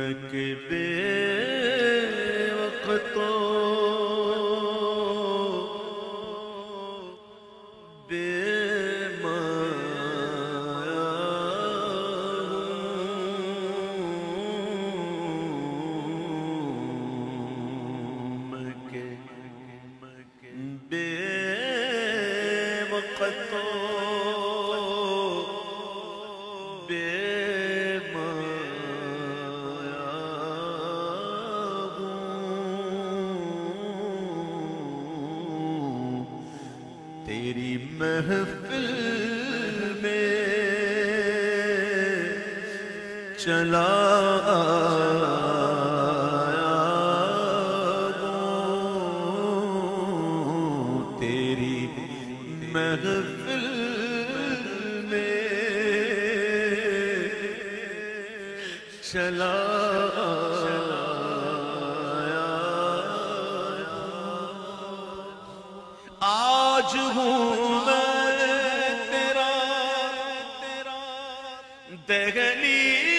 میں کہ بے وقتوں بے مایا ہوں میں کہ بے وقتوں بے مایا ہوں تیری محفل میں چلا آیا ہوں تیری محفل میں چلا آیا آج ہوں میں تیرا دہلیز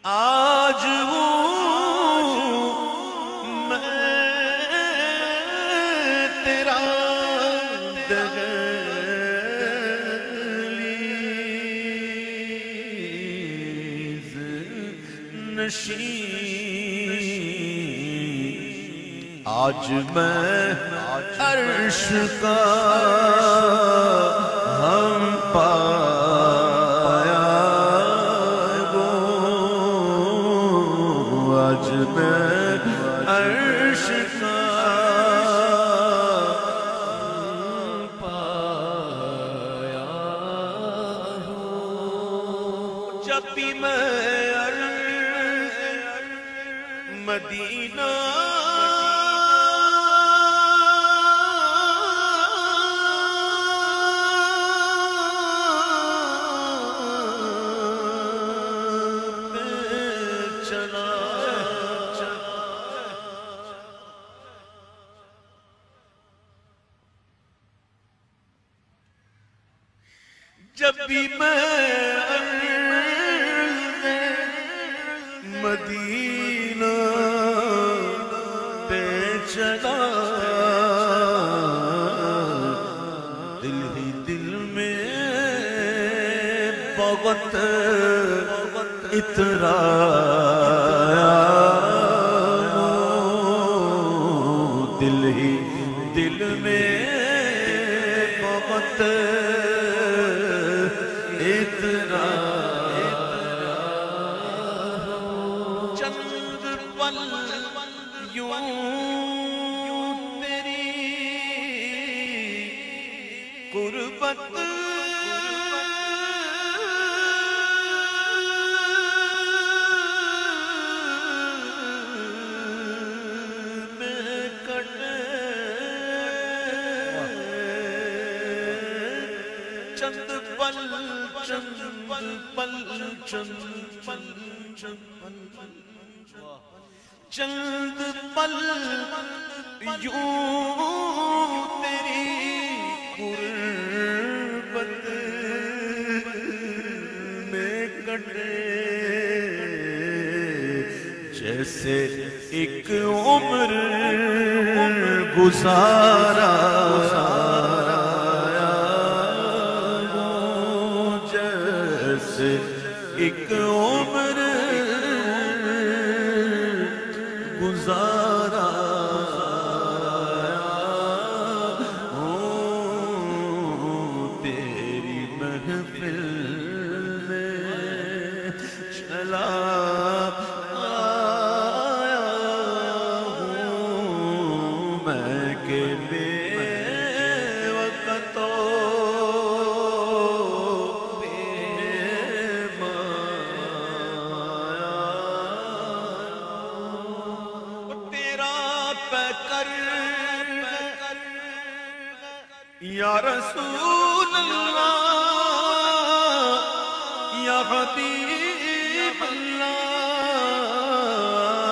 آج ہوں میں تیرا دہلیز نشین آج میں عرش کا ہم پایا آج میں عرش کا پایا ہوں جب بھی میں مدینہ جب بھی میں مدینہ پہ چلا دل ہی دل میں بہت اترایا دل ہی دل میں بہت چند پل یوں تیری قربت میں کٹے چند پل چند پل یوں تیری قربت میں کٹے جیسے ایک عمر گزارا ایک عمر گزارا ہوں تیری محفل میں چلا آیا ہوں میں کہ بے وقتوں یا رسول اللہ یا حبیب اللہ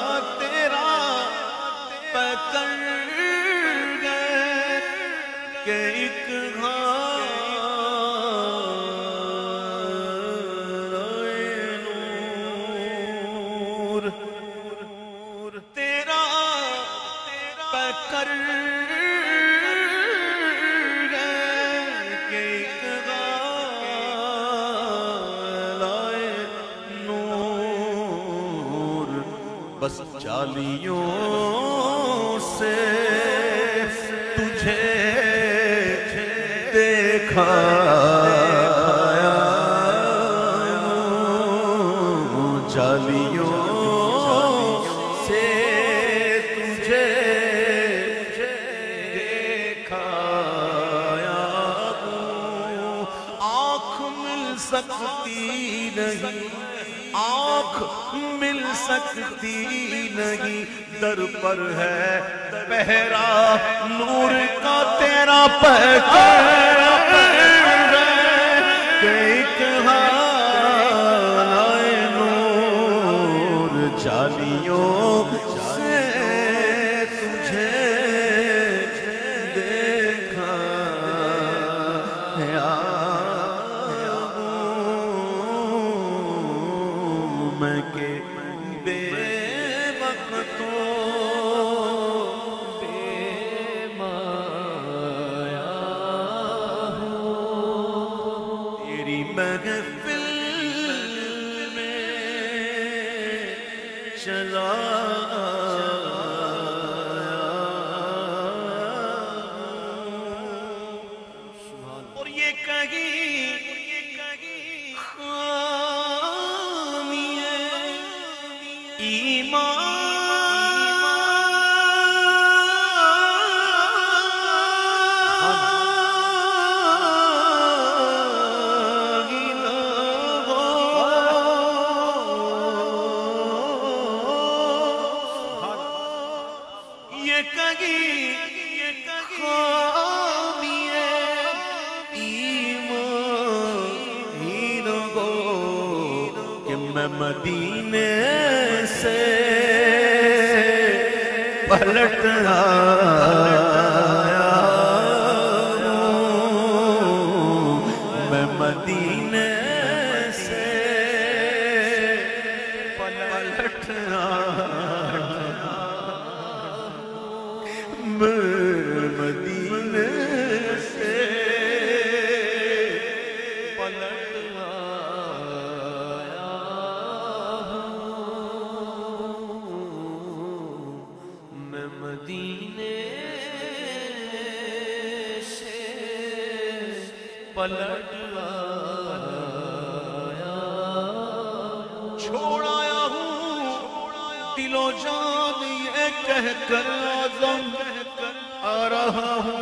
بس جالیوں سے تجھے دیکھا جالیوں سے تجھے دیکھا آنکھ مل سکتی نہیں آنکھ مل سکتی نہیں در پر ہے پہرا نور کا تیرا پہچان کئی کہاں آئے نور جالیوں سے تجھے دیکھا میں کہ بے وقتوں بے مایا ہوں تیری محفل میں چلا اور یہ کہیں میں مدینے سے پلٹ آیا میں مدینے سے پلٹ آیا میں مدینے سے پلٹ مدینے سے پلٹ آیا چھوڑ آیا ہوں دل و جان یہ کہہ کر عزم آ رہا ہوں